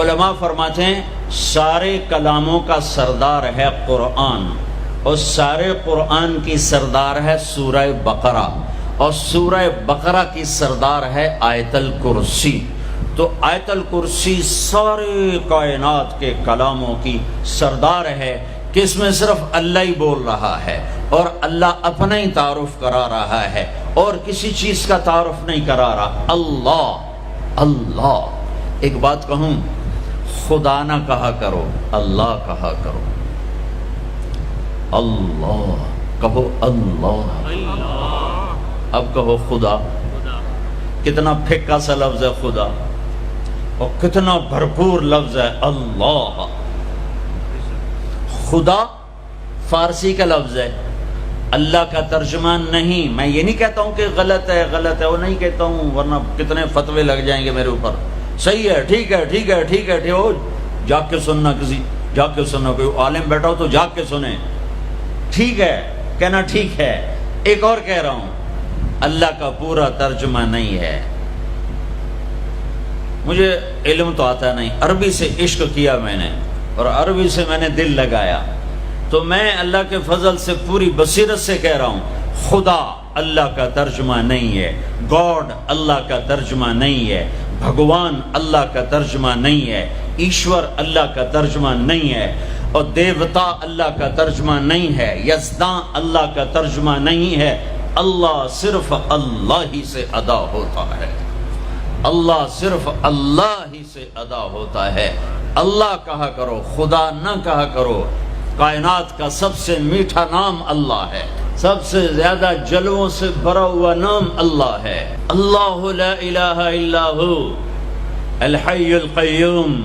علماء فرماتے ہیں سارے کلاموں کا سردار ہے قرآن، اور سارے قرآن کی سردار ہے سورہ بقرہ، اور سورہ بقرہ کی سردار ہے آیت الکرسی۔ تو آیت الکرسی سارے کائنات کے کلاموں کی سردار ہے کہ اس میں صرف اللہ ہی بول رہا ہے، اور اللہ اپنا ہی تعارف کرا رہا ہے، اور کسی چیز کا تعارف نہیں کرا رہا۔ اللہ اللہ، ایک بات کہوں، خدا نہ کہا کرو، اللہ کہا کرو۔ اللہ کہو، اللہ۔ اب کہو خدا، کتنا پھیکا سا لفظ ہے خدا، اور کتنا بھرپور لفظ ہے اللہ۔ خدا فارسی کا لفظ ہے، اللہ کا ترجمہ نہیں۔ میں یہ نہیں کہتا ہوں کہ غلط ہے، غلط ہے، وہ نہیں کہتا ہوں، ورنہ کتنے فتوے لگ جائیں گے میرے اوپر۔ صحیح ہے، ٹھیک ہے، ٹھیک ہے، ٹھیک ہے، ٹھیک ہو، جاگ کے سننا، کسی جاگ کے سننا، کوئی عالم بیٹھا ہو تو جاگ کے سنیں۔ ٹھیک ہے کہنا، ٹھیک ہے۔ ایک اور کہہ رہا ہوں، اللہ کا پورا ترجمہ نہیں ہے۔ مجھے علم تو آتا نہیں، عربی سے عشق کیا میں نے، اور عربی سے میں نے دل لگایا، تو میں اللہ کے فضل سے پوری بصیرت سے کہہ رہا ہوں، خدا اللہ کا ترجمہ نہیں ہے، گاڈ اللہ کا ترجمہ نہیں ہے، بھگوان اللہ کا ترجمہ نہیں ہے، ایشور اللہ کا ترجمہ نہیں ہے، اور دیوتا اللہ کا ترجمہ نہیں ہے، یزداں اللہ کا ترجمہ نہیں ہے۔ اللہ صرف اللہ ہی سے ادا ہوتا ہے، اللہ صرف اللہ ہی سے ادا ہوتا ہے۔ اللہ کہا کرو، خدا نہ کہا کرو۔ کائنات کا سب سے میٹھا نام اللہ ہے، سب سے زیادہ جلووں سے بھرا ہوا نام اللہ ہے۔ اللہ لا الہ الا ہو الحی القیوم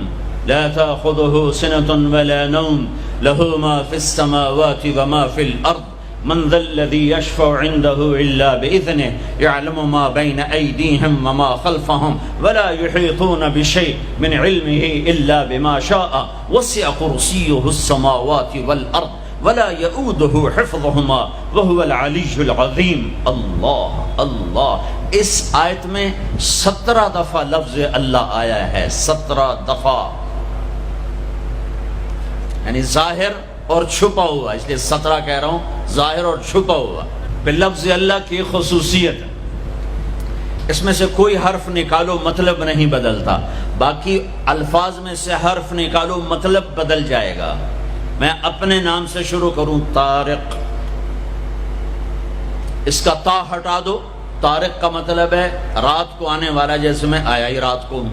لا تأخذه سنة ولا نوم له ما في السماوات وما في الأرض من ذا الذي يشفع عنده إلا بإذنه يعلم ما بين أيديهم وما خلفهم ولا يحيطون بشيء من علمه إلا بما شاء وسع كرسيه السماوات والأرض ولا يؤوده حفظهما وهو العلي العظيم۔ اللہ اللہ، اس آیت میں 17 دفعہ لفظ اللہ آیا ہے، 17 دفعہ، یعنی ظاہر اور چھپا ہوا، اس لیے 17 کہہ رہا ہوں، ظاہر اور چھپا ہوا۔ پھر لفظ اللہ کی خصوصیت، اس میں سے کوئی حرف نکالو مطلب نہیں بدلتا، باقی الفاظ میں سے حرف نکالو مطلب بدل جائے گا۔ میں اپنے نام سے شروع کروں، طارق، اس کا تا ہٹا دو، طارق کا مطلب ہے رات کو آنے والا، جیسے میں آیا ہی رات کو ہوں۔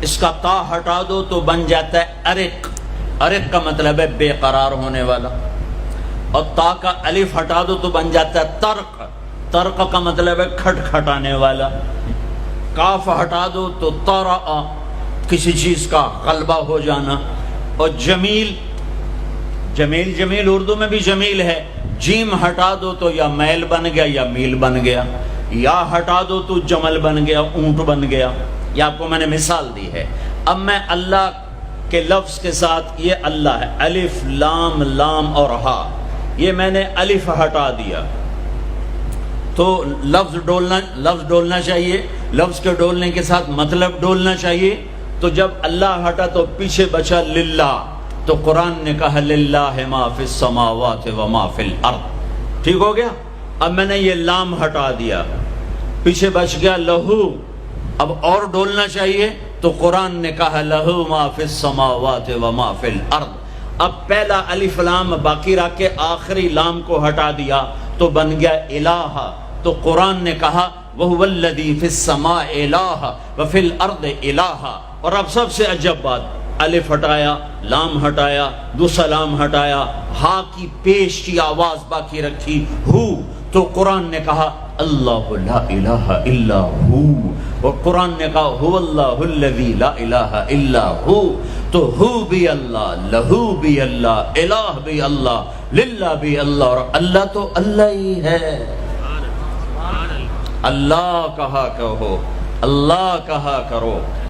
اس کا تا ہٹا دو تو بن جاتا ہے ارق، ارق کا مطلب ہے بے قرار ہونے والا، اور تا کا الف ہٹا دو تو بن جاتا ہے ترق، ترق کا مطلب ہے کھٹکھٹانے والا۔ کاف ہٹا دو تو طرأ، کسی چیز کا غلبہ ہو جانا۔ اور جمیل، جمیل جمیل اردو میں بھی جمیل ہے، جیم ہٹا دو تو یا میل بن گیا یا میل بن گیا، یا ہٹا دو تو جمل بن گیا، اونٹ بن گیا۔ یہ آپ کو میں نے مثال دی ہے۔ اب میں اللہ کے لفظ کے ساتھ، یہ اللہ ہے، الف لام لام اور ہا، یہ میں نے الف ہٹا دیا تو لفظ ڈولنا چاہیے، لفظ کے ڈولنے کے ساتھ مطلب ڈولنا چاہیے۔ تو جب اللہ ہٹا تو پیچھے بچا للہ، تو قرآن نے کہا للہ ما فی السماوات و ما فی الارض، ٹھیک ہو گیا۔ اب میں نے یہ لام ہٹا دیا، پیچھے بچ گیا لہو، اب اور ڈولنا چاہیے، تو قرآن نے کہا لہو ما فی السماوات و ما فی الارض۔ اب پہلا الف لام باقی رکھ کے آخری لام کو ہٹا دیا تو بن گیا الہ، تو قرآن نے کہا وَهُوَ الَّذِي فِي السَّمَاءِ إِلَٰهٌ وَفِي الْأَرْضِ إِلَٰهٌ۔ اور اب سب سے عجب بات، الف ہٹایا، لام ہٹایا، دوسرا لام ہٹایا، ہا کی پیش کی آواز باقی رکھی، ہو، تو قرآن نے کہا اللہ لا الہ الا ہو، اور قرآن نے کہا هو اللہ الذی لا الہ الا ہو۔ تو ہو بھی اللہ، لہو بھی اللہ، الہ بھی اللہ، للہ بھی اللہ، اور اللہ تو اللہ ہی ہے۔ اللہ کہا کہو، اللہ کہا کرو۔